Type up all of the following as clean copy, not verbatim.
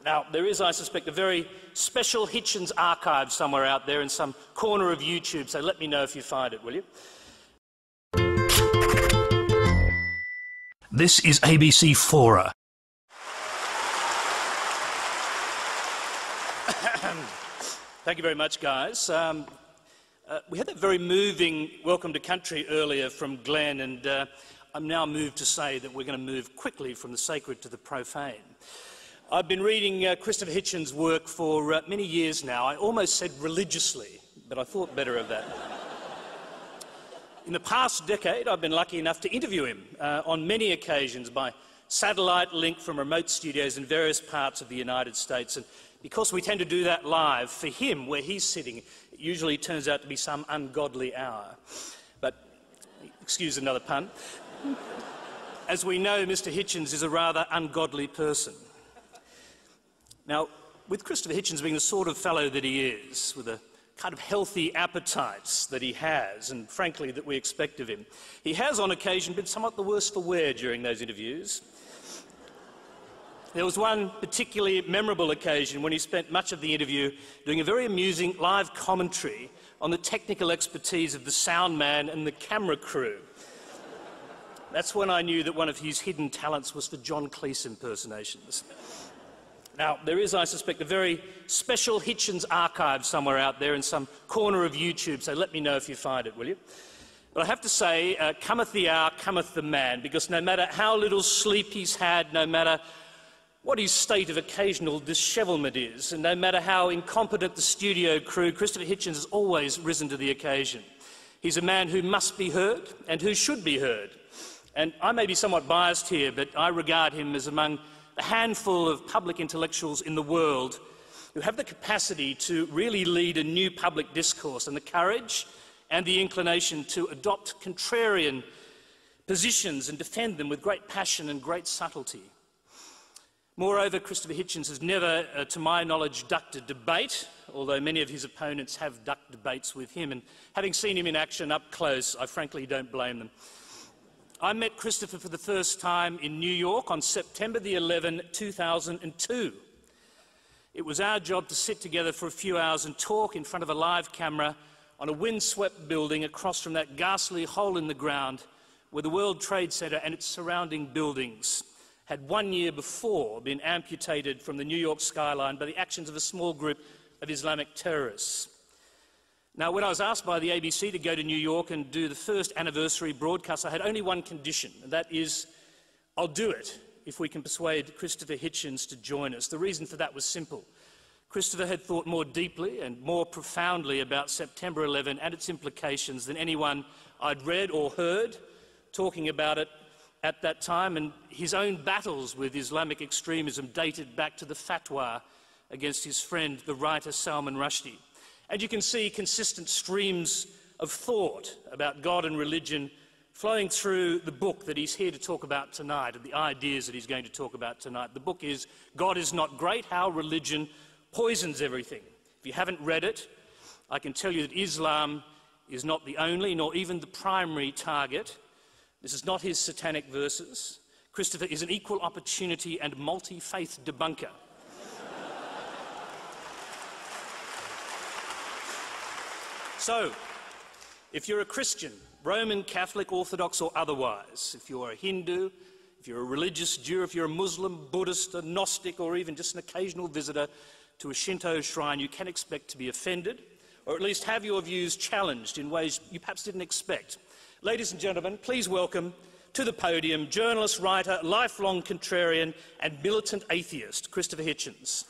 Now, there is, I suspect, a very special Hitchens archive somewhere out there in some corner of YouTube, so let me know if you find it, will you? This is ABC Fora. Thank you very much, guys. We had that very moving welcome to country earlier from Glenn, and I'm now moved to say that we're going to move quickly from the sacred to the profane. I've been reading Christopher Hitchens' work for many years now. I almost said religiously, but I thought better of that. In the past decade, I've been lucky enough to interview him on many occasions by satellite link from remote studios in various parts of the United States. And because we tend to do that live, for him, where he's sitting, it usually turns out to be some ungodly hour. But, excuse another pun, as we know, Mr. Hitchens is a rather ungodly person. Now, with Christopher Hitchens being the sort of fellow that he is, with a kind of healthy appetites that he has, and frankly that we expect of him, he has on occasion been somewhat the worse for wear during those interviews. There was one particularly memorable occasion when he spent much of the interview doing a very amusing live commentary on the technical expertise of the sound man and the camera crew. That's when I knew that one of his hidden talents was for John Cleese impersonations. Now, there is, I suspect, a very special Hitchens archive somewhere out there in some corner of YouTube, so let me know if you find it, will you? But I have to say, cometh the hour, cometh the man, because no matter how little sleep he's had, no matter what his state of occasional dishevelment is, and no matter how incompetent the studio crew, Christopher Hitchens has always risen to the occasion. He's a man who must be heard and who should be heard. And I may be somewhat biased here, but I regard him as among a handful of public intellectuals in the world who have the capacity to really lead a new public discourse, and the courage and the inclination to adopt contrarian positions and defend them with great passion and great subtlety. Moreover, Christopher Hitchens has never, to my knowledge, ducked a debate, although many of his opponents have ducked debates with him, and having seen him in action up close, I frankly don't blame them. I met Christopher for the first time in New York on September the 11th, 2002. It was our job to sit together for a few hours and talk in front of a live camera on a windswept building across from that ghastly hole in the ground where the World Trade Center and its surrounding buildings had 1 year before been amputated from the New York skyline by the actions of a small group of Islamic terrorists. Now, when I was asked by the ABC to go to New York and do the first anniversary broadcast, I had only one condition, and that is, I'll do it if we can persuade Christopher Hitchens to join us. The reason for that was simple. Christopher had thought more deeply and more profoundly about September 11 and its implications than anyone I'd read or heard talking about it at that time, and his own battles with Islamic extremism dated back to the fatwa against his friend, the writer Salman Rushdie. And you can see consistent streams of thought about God and religion flowing through the book that he's here to talk about tonight, and the ideas that he's going to talk about tonight. The book is God is Not Great, How Religion Poisons Everything. If you haven't read it, I can tell you that Islam is not the only, nor even the primary target. This is not his satanic verses. Christopher is an equal opportunity and multi-faith debunker. So, if you're a Christian, Roman, Catholic, Orthodox or otherwise, if you're a Hindu, if you're a religious Jew, if you're a Muslim, Buddhist, a Gnostic or even just an occasional visitor to a Shinto shrine, you can expect to be offended or at least have your views challenged in ways you perhaps didn't expect. Ladies and gentlemen, please welcome to the podium journalist, writer, lifelong contrarian and militant atheist, Christopher Hitchens.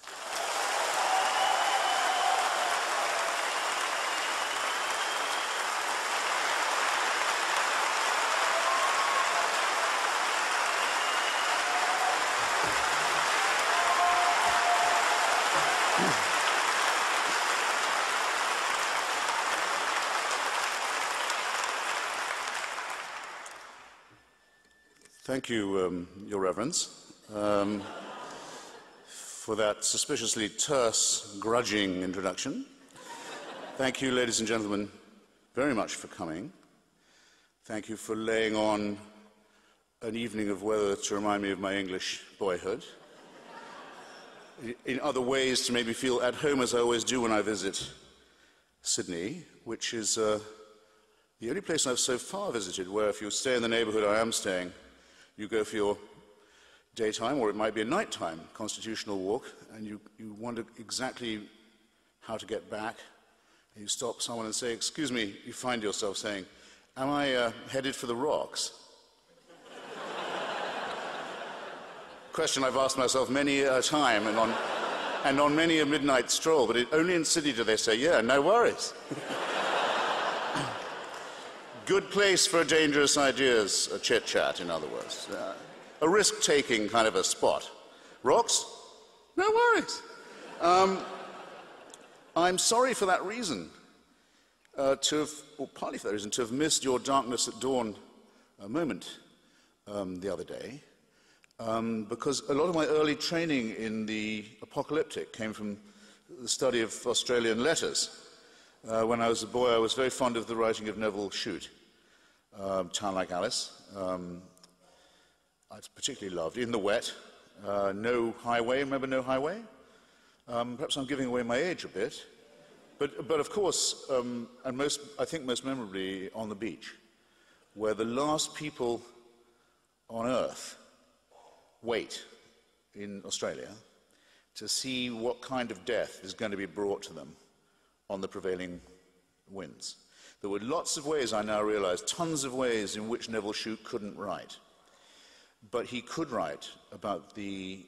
Thank you, Your Reverence, for that suspiciously terse, grudging introduction. Thank you, ladies and gentlemen, very much for coming. Thank you for laying on an evening of weather to remind me of my English boyhood. in other ways to make me feel at home, as I always do when I visit Sydney, which is the only place I've so far visited where if you stay in the neighbourhood I am staying, you go for your daytime, or it might be a nighttime constitutional walk, and you wonder exactly how to get back. And you stop someone and say, "Excuse me," you find yourself saying, "Am I headed for the rocks?" Question I've asked myself many a time and on many a midnight stroll, but only in Sydney do they say, "Yeah, no worries." Good place for dangerous ideas, a chit-chat, in other words. A risk-taking kind of a spot. Rocks? No worries. I'm sorry for that reason, or partly for that reason, to have missed your darkness at dawn moment the other day, because a lot of my early training in the apocalyptic came from the study of Australian letters. When I was a boy, I was very fond of the writing of Neville Shute, Town Like Alice. I particularly loved In the Wet, No Highway. Remember No Highway? Perhaps I'm giving away my age a bit. But of course, and I think most memorably, On the Beach, where the last people on Earth wait in Australia to see what kind of death is going to be brought to them on the prevailing winds. There were lots of ways, I now realize, tons of ways in which Neville Shute couldn't write. But he could write about the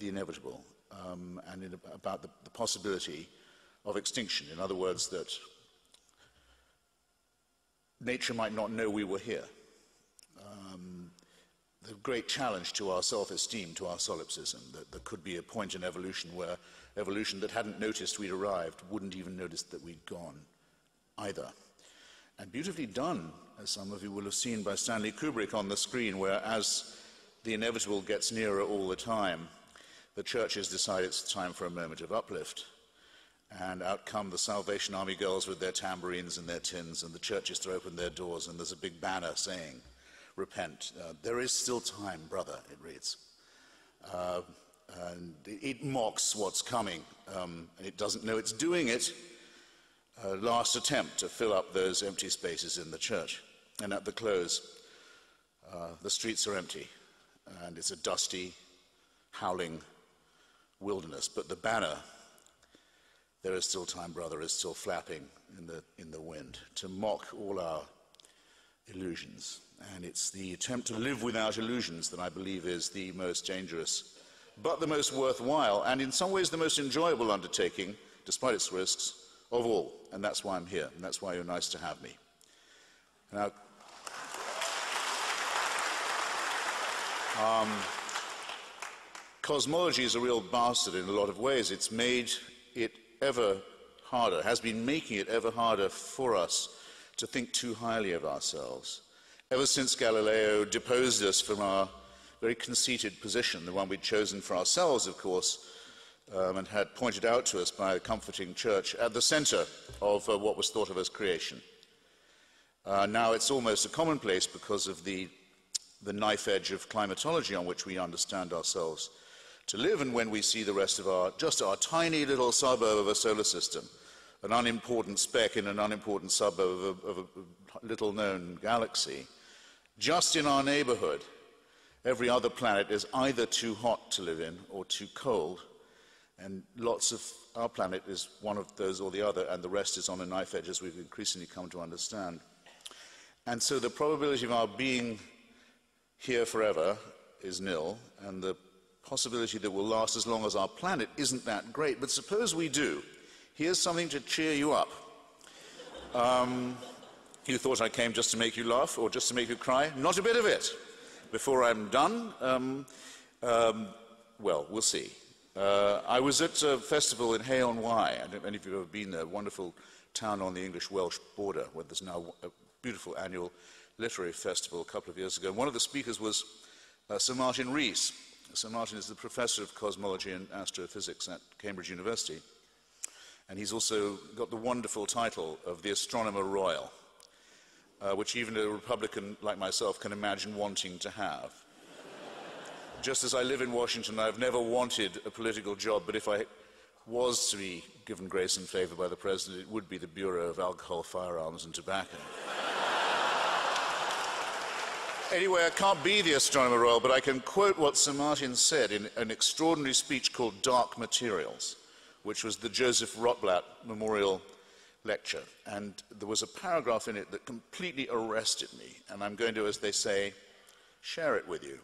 inevitable and about the possibility of extinction. In other words, that nature might not know we were here. The great challenge to our self-esteem, to our solipsism, that there could be a point in evolution where evolution that hadn't noticed we'd arrived wouldn't even notice that we'd gone either. And beautifully done, as some of you will have seen, by Stanley Kubrick on the screen, where as the inevitable gets nearer all the time, the churches decide it's time for a moment of uplift. And out come the Salvation Army girls with their tambourines and their tins, and the churches throw open their doors, and there's a big banner saying, "Repent. There is still time, brother," it reads. And it mocks what's coming. It doesn't know it's doing it. Last attempt to fill up those empty spaces in the church. And at the close, the streets are empty, and it's a dusty, howling wilderness. But the banner, "There is still time, brother," is still flapping in the wind to mock all our illusions. And it's the attempt to live without illusions that I believe is the most dangerous, but the most worthwhile, and in some ways the most enjoyable undertaking, despite its risks, of all. And that's why I'm here, and that's why you're nice to have me. Now, cosmology is a real bastard in a lot of ways. It's made it ever harder, has been making it ever harder for us to think too highly of ourselves. Ever since Galileo deposed us from our very conceited position, the one we'd chosen for ourselves, of course, and had pointed out to us by a comforting church at the center of what was thought of as creation. Now it's almost a commonplace because of the knife edge of climatology on which we understand ourselves to live, and when we see the rest of just our tiny little suburb of a solar system, an unimportant speck in an unimportant suburb of a little-known galaxy, just in our neighborhood, every other planet is either too hot to live in or too cold, and lots of our planet is one of those or the other, and the rest is on a knife edge, as we've increasingly come to understand. And so the probability of our being here forever is nil, and the possibility that we'll last as long as our planet isn't that great. But suppose we do. Here's something to cheer you up. You thought I came just to make you laugh or just to make you cry? Not a bit of it. Before I'm done, well, we'll see. I was at a festival in Hay-on-Wye. I don't know if any of you have ever been there, a wonderful town on the English-Welsh border, where there's now a beautiful annual literary festival a couple of years ago. One of the speakers was Sir Martin Rees. Sir Martin is the professor of cosmology and astrophysics at Cambridge University. And he's also got the wonderful title of the Astronomer Royal, which even a Republican like myself can imagine wanting to have. just as I live in Washington, I've never wanted a political job, but if I was to be given grace and favor by the President, it would be the Bureau of Alcohol, Firearms and Tobacco. Anyway, I can't be the Astronomer Royal, but I can quote what Sir Martin said in an extraordinary speech called Dark Materials, which was the Joseph Rotblat Memorial Lecture. And there was a paragraph in it that completely arrested me, and I'm going to, as they say, share it with you.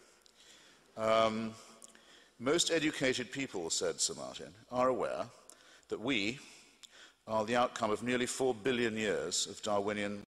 Most educated people, said Sir Martin, are aware that we are the outcome of nearly 4 billion years of Darwinian